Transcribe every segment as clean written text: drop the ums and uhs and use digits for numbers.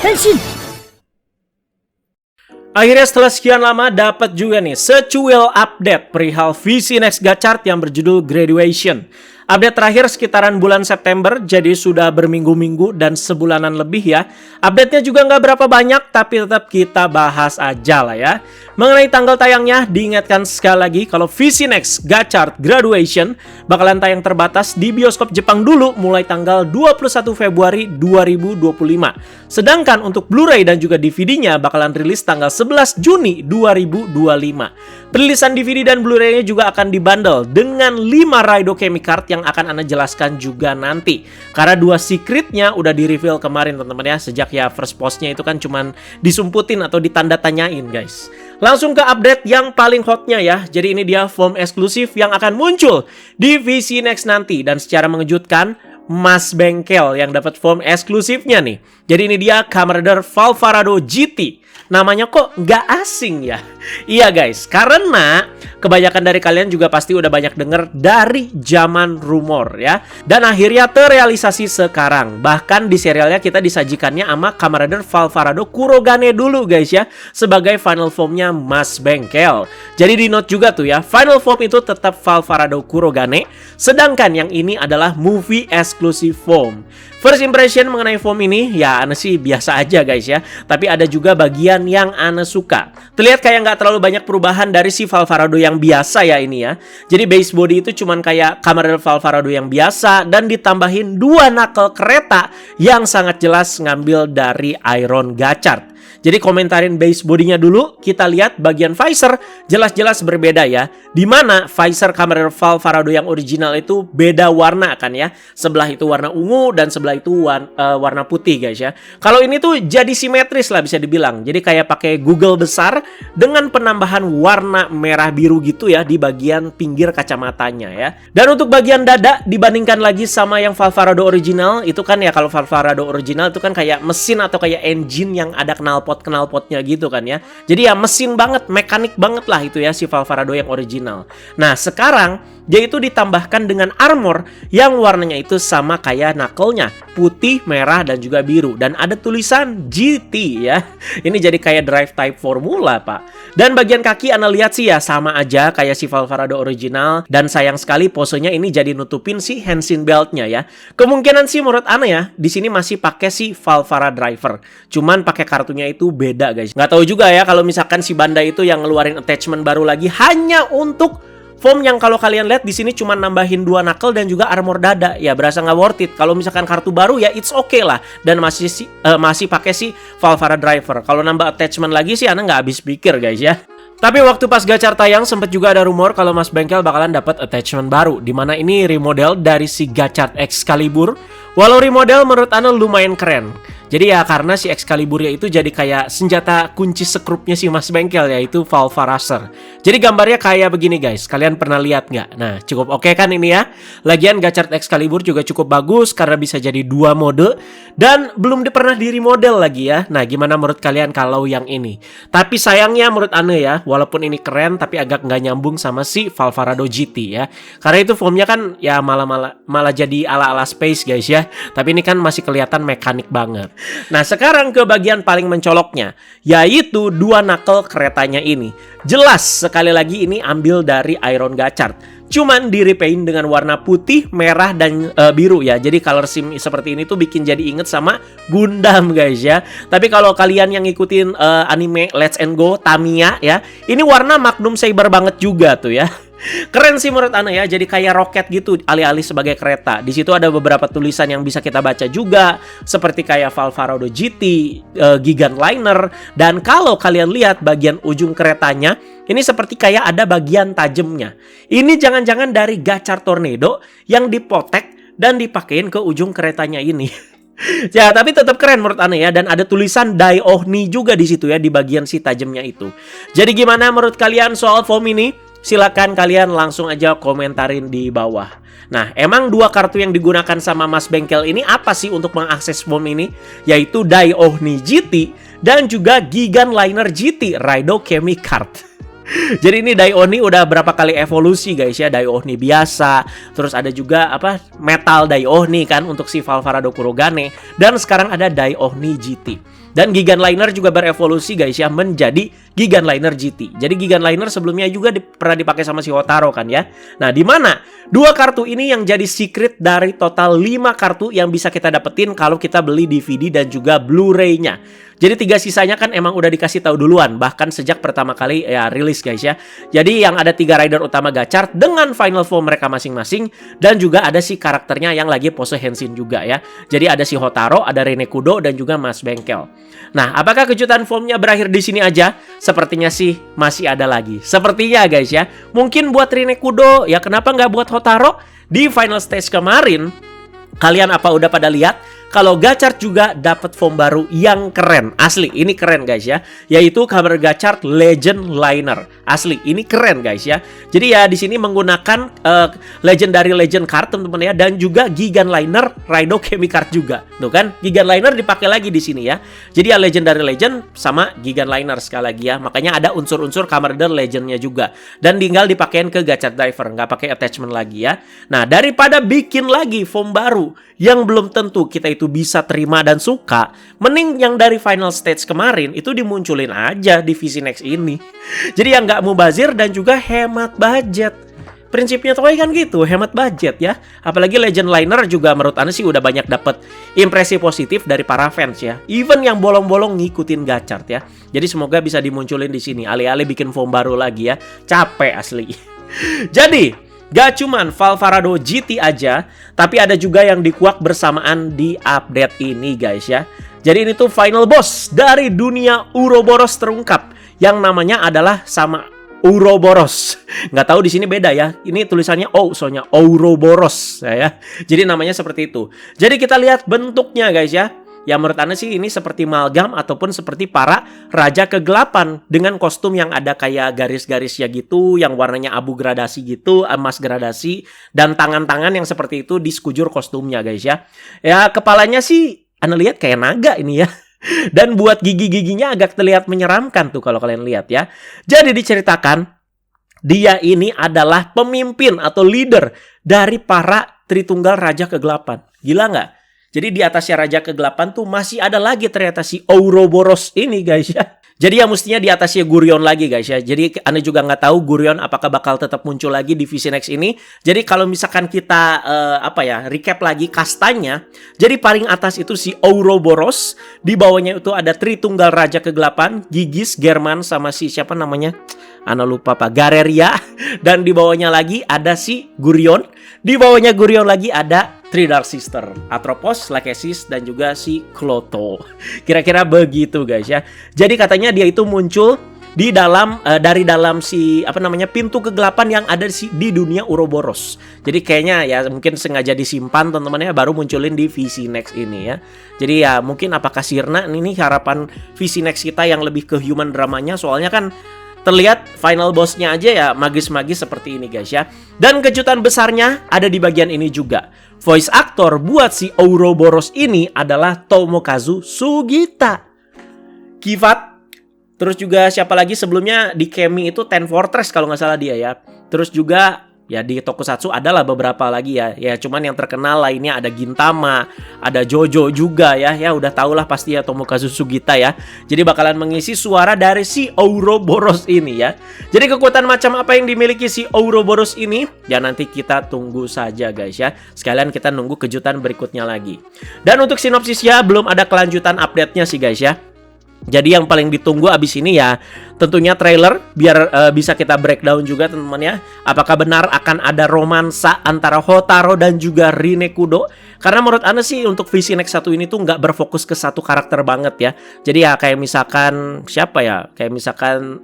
Henshin! Akhirnya setelah sekian lama dapat juga nih secuil update perihal VC Next Gachart yang berjudul Graduation. Update terakhir sekitaran bulan September, jadi sudah berminggu-minggu dan sebulanan lebih ya. Update-nya juga nggak berapa banyak, tapi tetap kita bahas aja lah ya. Mengenai tanggal tayangnya, diingatkan sekali lagi kalau VC Next Gachart Graduation bakalan tayang terbatas di bioskop Jepang dulu mulai tanggal 21 Februari 2025. Sedangkan untuk Blu-ray dan juga DVD-nya bakalan rilis tanggal 11 Juni 2025. Perilisan DVD dan Blu-ray-nya juga akan dibundle dengan 5 Raido Kemi Card yang akan Anda jelaskan juga nanti. Karena 2 secretnya udah di-reveal kemarin teman-teman ya. Sejak ya first post-nya itu kan cuman disumputin atau ditanda tanyain guys. Langsung ke update yang paling hotnya ya. Jadi ini dia foam eksklusif yang akan muncul di VC Next nanti. Dan secara mengejutkan, Mas Bengkel yang dapat foam eksklusifnya nih. Jadi ini dia Kamen Rider Valvarado GT. Namanya kok nggak asing ya? Iya guys, karena kebanyakan dari kalian juga pasti udah banyak denger dari zaman rumor ya. Dan akhirnya terrealisasi sekarang. Bahkan di serialnya kita disajikannya sama Kamen Rider Valvarado Kurogane dulu guys ya. Sebagai final formnya Mas Bengkel. Jadi di note juga tuh ya, final form itu tetap Valvarado Kurogane. Sedangkan yang ini adalah movie exclusive form. First impression mengenai foam ini, ya Ana sih biasa aja guys ya. Tapi ada juga bagian yang Ana suka. Terlihat kayak nggak terlalu banyak perubahan dari si Valvarado yang biasa ya ini ya. Jadi base body itu cuman kayak Kamen Rider Valvarado yang biasa. Dan ditambahin 2 knuckle kereta yang sangat jelas ngambil dari Iron Gachart. Jadi komentarin base bodinya dulu, kita lihat bagian visor jelas-jelas berbeda ya. Dimana visor Kamen Rider Valvarado yang original itu beda warna kan ya. Sebelah itu warna ungu dan sebelah itu warna putih guys ya. Kalau ini tuh jadi simetris lah bisa dibilang. Jadi kayak pakai Google besar dengan penambahan warna merah biru gitu ya di bagian pinggir kacamatanya ya. Dan untuk bagian dada dibandingkan lagi sama yang Valvarado original, itu kan ya kalau Valvarado original itu kan kayak mesin atau kayak engine yang ada knalpotnya gitu kan ya. Jadi ya mesin banget, mekanik banget lah itu ya si Valvarado yang original. Nah sekarang dia itu ditambahkan dengan armor yang warnanya itu sama kayak knuckle-nya, putih, merah, dan juga biru. Dan ada tulisan GT ya. Ini jadi kayak drive type formula pak. Dan bagian kaki Anda lihat sih ya sama aja kayak si Valvarado original. Dan sayang sekali posenya ini jadi nutupin si Henshin belt-nya ya. Kemungkinan sih menurut Ana ya, di sini masih pakai si Valvara driver. Cuman pakai kartunya itu beda guys. Nggak tahu juga ya kalau misalkan si Bandai itu yang ngeluarin attachment baru lagi hanya untuk foam yang kalau kalian lihat di sini cuma nambahin 2 knuckle dan juga armor dada. Ya berasa nggak worth it. Kalau misalkan kartu baru ya it's okay lah. Dan masih pakai si Valvara driver. Kalau nambah attachment lagi sih Ana nggak habis pikir guys ya. Tapi waktu pas gachar tayang sempat juga ada rumor kalau Mas Bengkel bakalan dapat attachment baru. Dimana ini remodel dari si Gachart Excalibur. Walau remodel menurut Ana lumayan keren. Jadi ya karena si Excalibur-nya itu jadi kayak senjata kunci sekrupnya si Mas Bengkel yaitu Valvaracer. Jadi gambarnya kayak begini guys. Kalian pernah lihat nggak? Nah cukup oke kan ini ya. Lagian Gachart Excalibur juga cukup bagus karena bisa jadi 2 mode. Dan belum pernah di remodel lagi ya. Nah gimana menurut kalian kalau yang ini? Tapi sayangnya menurut Ana ya, walaupun ini keren tapi agak nggak nyambung sama si Valvarado GT ya. Karena itu foamnya kan ya malah jadi ala-ala space guys ya. Tapi ini kan masih kelihatan mekanik banget. Nah sekarang ke bagian paling mencoloknya, yaitu 2 knuckle keretanya ini. Jelas sekali lagi ini ambil dari Iron Gachart. Cuman di-repaint dengan warna putih, merah, dan biru ya. Jadi color scheme seperti ini tuh bikin jadi inget sama Gundam guys ya. Tapi kalau kalian yang ngikutin anime Let's and Go Tamiya ya, ini warna Magnum Saber banget juga tuh ya. Keren sih menurut Ana ya, jadi kayak roket gitu alih-alih sebagai kereta. Di situ ada beberapa tulisan yang bisa kita baca juga, seperti kayak Valvarado GT, Gigantliner, dan kalau kalian lihat bagian ujung keretanya, ini seperti kayak ada bagian tajamnya. Ini jangan-jangan dari Gachar Tornado yang dipotek dan dipakein ke ujung keretanya ini. Ya, tapi tetap keren menurut Ana ya, dan ada tulisan Dai Ohni juga di situ ya di bagian si tajamnya itu. Jadi gimana menurut kalian soal foam ini? Silakan kalian langsung aja komentarin di bawah. Nah, emang 2 kartu yang digunakan sama Mas Bengkel ini apa sih untuk mengakses foam ini? Yaitu Dai Ohni GT dan juga Gigantliner GT Raido Kemi Card. Jadi ini Daioni udah berapa kali evolusi guys ya. Daioni biasa, terus ada juga apa Metal Daioni kan untuk si Valvarado Kurogane, dan sekarang ada Daioni GT. Dan Gigan Liner juga berevolusi guys ya menjadi Gigan Liner GT. Jadi Gigan Liner sebelumnya juga pernah dipakai sama si Hotaru kan ya. Nah, di mana dua kartu ini yang jadi secret dari total 5 kartu yang bisa kita dapetin kalau kita beli DVD dan juga Blu-ray-nya. Jadi 3 sisanya kan emang udah dikasih tahu duluan, bahkan sejak pertama kali ya rilis guys ya. Jadi yang ada 3 rider utama gacor dengan final form mereka masing-masing, dan juga ada si karakternya yang lagi pose Henshin juga ya. Jadi ada si Hotaru, ada Renekudo, dan juga Mas Bengkel. Nah, apakah kejutan formnya berakhir di sini aja? Sepertinya sih masih ada lagi. Sepertinya guys ya. Mungkin buat Renekudo, ya kenapa nggak buat Hotaru? Di final stage kemarin, kalian apa udah pada lihat? Kalau gacor juga dapat form baru yang keren. Asli, ini keren guys ya. Yaitu Kamen Gacor Legend Liner. Asli, ini keren guys ya. Jadi ya di sini menggunakan Legendary Legend card teman-teman ya, dan juga Gigan Liner Raido Kemi card juga. Tuh kan, Gigan Liner dipakai lagi di sini ya. Jadi ya Legendary Legend sama Gigan Liner sekali lagi ya. Makanya ada unsur-unsur Kamen Rider Legendnya juga. Dan tinggal dipakein ke Gacor Driver, nggak pakai attachment lagi ya. Nah, daripada bikin lagi form baru yang belum tentu kita itu bisa terima dan suka, mending yang dari final stage kemarin itu dimunculin aja di VC Next ini. Jadi yang nggak mubazir dan juga hemat budget. Prinsipnya Toei kan gitu, hemat budget ya. Apalagi Legend Liner juga menurut Anda sih udah banyak dapat impresi positif dari para fans ya. Even yang bolong-bolong ngikutin gacor ya. Jadi semoga bisa dimunculin di sini. Alih-alih bikin form baru lagi ya. Capek asli. Jadi gak cuman Valvarado GT aja, tapi ada juga yang dikuak bersamaan di update ini guys ya. Jadi ini tuh final boss dari dunia Ouroboros terungkap, yang namanya adalah sama Ouroboros. Nggak tahu di sini beda ya. Ini tulisannya O, soalnya Ouroboros ya. Jadi namanya seperti itu. Jadi kita lihat bentuknya guys ya. Ya menurut Anda sih ini seperti Malgam ataupun seperti para Raja Kegelapan dengan kostum yang ada kayak garis-garisnya gitu, yang warnanya abu gradasi gitu, emas gradasi, dan tangan-tangan yang seperti itu di sekujur kostumnya guys ya. Ya kepalanya sih Anda lihat kayak naga ini ya. Dan buat gigi-giginya agak terlihat menyeramkan tuh kalau kalian lihat ya. Jadi diceritakan dia ini adalah pemimpin atau leader dari para Tritunggal Raja Kegelapan. Gila nggak? Jadi di atasnya Raja Kegelapan tuh masih ada lagi ternyata si Ouroboros ini guys ya. Jadi ya mestinya di atasnya Gurion lagi guys ya. Jadi Anda juga nggak tahu Gurion apakah bakal tetap muncul lagi di VC Next ini. Jadi kalau misalkan kita recap lagi kastanya. Jadi paling atas itu si Ouroboros. Di bawahnya itu ada Tritunggal Raja Kegelapan, Gigis, German, sama si siapa namanya? Ana lupa Pak, Gareria. Dan di bawahnya lagi ada si Gurion. Di bawahnya Gurion lagi ada Three Dark Sister, Atropos, Lachesis, dan juga si Kloto. Kira-kira begitu guys ya. Jadi katanya dia itu muncul di dalam dari dalam si pintu kegelapan yang ada di dunia Ouroboros. Jadi kayaknya ya mungkin sengaja disimpan teman-teman ya, baru munculin di VC Next ini ya. Jadi ya mungkin apakah Sirna ini harapan VC Next kita yang lebih ke human dramanya, soalnya kan terlihat final bossnya aja ya magis-magis seperti ini guys ya. Dan kejutan besarnya ada di bagian ini juga. Voice actor buat si Ouroboros ini adalah Tomokazu Sugita. Kifat. Terus juga siapa lagi sebelumnya di Kemi itu Ten Fortress kalau nggak salah dia ya. Terus juga ya di Tokusatsu adalah beberapa lagi ya. Ya cuman yang terkenal lainnya ada Gintama, ada Jojo juga ya. Ya udah tau lah pasti ya Tomokazu Sugita ya. Jadi bakalan mengisi suara dari si Ouroboros ini ya. Jadi kekuatan macam apa yang dimiliki si Ouroboros ini? Ya nanti kita tunggu saja guys ya. Sekalian kita nunggu kejutan berikutnya lagi. Dan untuk sinopsisnya belum ada kelanjutan update-nya sih guys ya. Jadi yang paling ditunggu abis ini ya tentunya trailer biar bisa kita breakdown juga teman-teman ya. Apakah benar akan ada romansa antara Hotaru dan juga Rinekudo? Karena menurut Anda sih untuk VC Next 1 ini tuh nggak berfokus ke satu karakter banget ya. Jadi ya kayak misalkan siapa ya? Kayak misalkan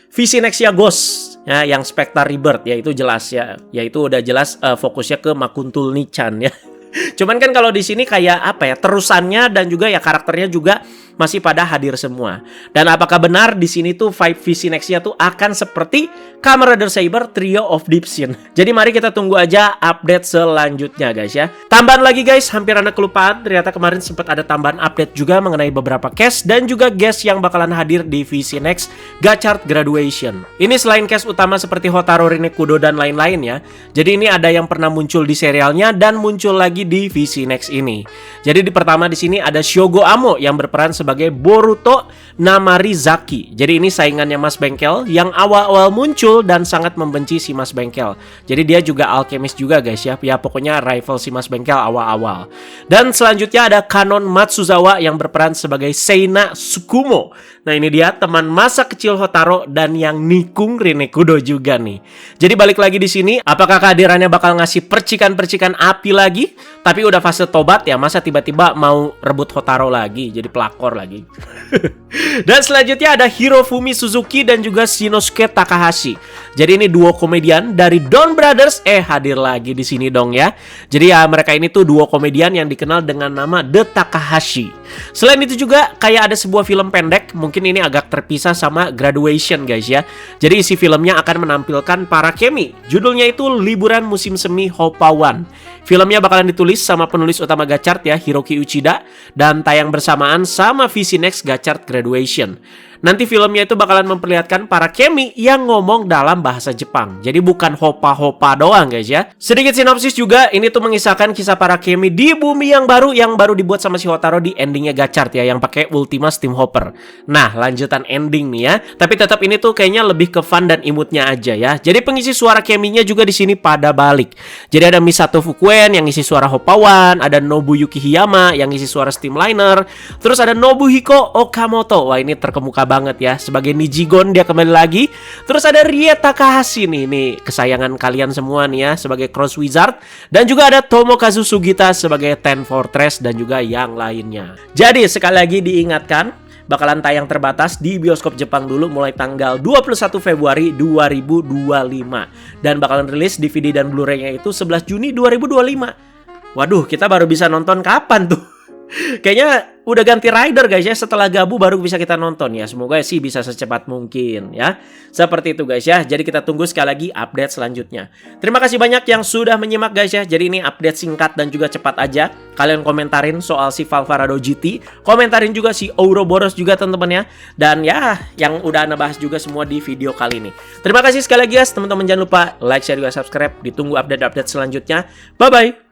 VC Next ya Ghost ya, yang Spectre Rebirth ya itu jelas ya. Ya itu udah jelas fokusnya ke Makuntul Nichan ya. Cuman kan kalau di sini kayak apa ya, terusannya dan juga ya karakternya juga masih pada hadir semua. Dan apakah benar di sini tuh vibe VC Next-nya tuh akan seperti Kamen Rider Saber Trio of Deep Shin? Jadi mari kita tunggu aja update selanjutnya guys ya. Tambahan lagi guys, hampir anda kelupaan, ternyata kemarin sempat ada tambahan update juga mengenai beberapa cast dan juga guest yang bakalan hadir di VC Next Gachard Graduation. Ini selain cast utama seperti Hotaru Rinekudo dan lain-lain ya. Jadi ini ada yang pernah muncul di serialnya dan muncul lagi di VC Next ini. Jadi di pertama di sini ada Shogo Amo yang berperan sebagai Boruto Namarizaki. Jadi ini saingannya Mas Bengkel yang awal-awal muncul dan sangat membenci si Mas Bengkel. Jadi dia juga alchemist juga guys ya. Ya pokoknya rival si Mas Bengkel awal-awal. Dan selanjutnya ada Kanon Matsuzawa yang berperan sebagai Seina Tsukumo. Nah ini dia teman masa kecil Hotaro dan yang nikung Rinekudo juga nih. Jadi balik lagi di sini, apakah kehadirannya bakal ngasih percikan-percikan api lagi? Tapi udah fase tobat ya, masa tiba-tiba mau rebut Hotaro lagi, jadi pelakor lagi. Dan selanjutnya ada Hirofumi Suzuki dan juga Shinosuke Takahashi. Jadi ini duo komedian dari Don Brothers hadir lagi di sini dong ya. Jadi ya mereka ini tuh duo komedian yang dikenal dengan nama The Takahashi. Selain itu juga kayak ada sebuah film pendek, mungkin ini agak terpisah sama Graduation guys ya. Jadi isi filmnya akan menampilkan para kemi. Judulnya itu Liburan Musim Semi Hoppawan. Filmnya bakalan ditulis sama penulis utama Gachard ya, Hiroki Uchida, dan tayang bersamaan sama VC Next Gachard Graduation. Nanti filmnya itu bakalan memperlihatkan para kemi yang ngomong dalam bahasa Jepang. Jadi bukan hopa-hopa doang guys ya. Sedikit sinopsis juga, ini tuh mengisahkan kisah para kemi di bumi yang baru dibuat sama si Hotaro di endingnya Gachard ya, yang pakai Ultima Steam Hopper. Nah, lanjutan ending nih ya. Tapi tetap ini tuh kayaknya lebih ke fun dan imutnya aja ya. Jadi pengisi suara keminya juga di sini pada balik. Jadi ada Misato Fukuen yang ngisi suara Hoppawan, ada Nobuyuki Hiyama yang ngisi suara Steamliner, terus ada Nobuhiko Okamoto. Wah, ini terkemuka banget ya, sebagai Nijigon dia kembali lagi. Terus ada Rie Takahashi nih kesayangan kalian semua nih ya, sebagai Cross Wizard. Dan juga ada Tomokazu Sugita sebagai Ten Fortress dan juga yang lainnya. Jadi sekali lagi diingatkan, bakalan tayang terbatas di bioskop Jepang dulu mulai tanggal 21 Februari 2025. Dan bakalan rilis DVD dan Blu-ray-nya itu 11 Juni 2025. Waduh, kita baru bisa nonton kapan tuh? Kayaknya udah ganti rider guys ya, setelah Gabu baru bisa kita nonton ya. Semoga sih bisa secepat mungkin ya. Seperti itu guys ya. Jadi kita tunggu sekali lagi update selanjutnya. Terima kasih banyak yang sudah menyimak guys ya. Jadi ini update singkat dan juga cepat aja. Kalian komentarin soal si Valvarado GT, komentarin juga si Ouroboros juga teman-teman ya. Dan ya yang udah Anda bahas juga semua di video kali ini. Terima kasih sekali lagi guys teman-teman, jangan lupa like, share, juga subscribe. Ditunggu update-update selanjutnya. Bye bye.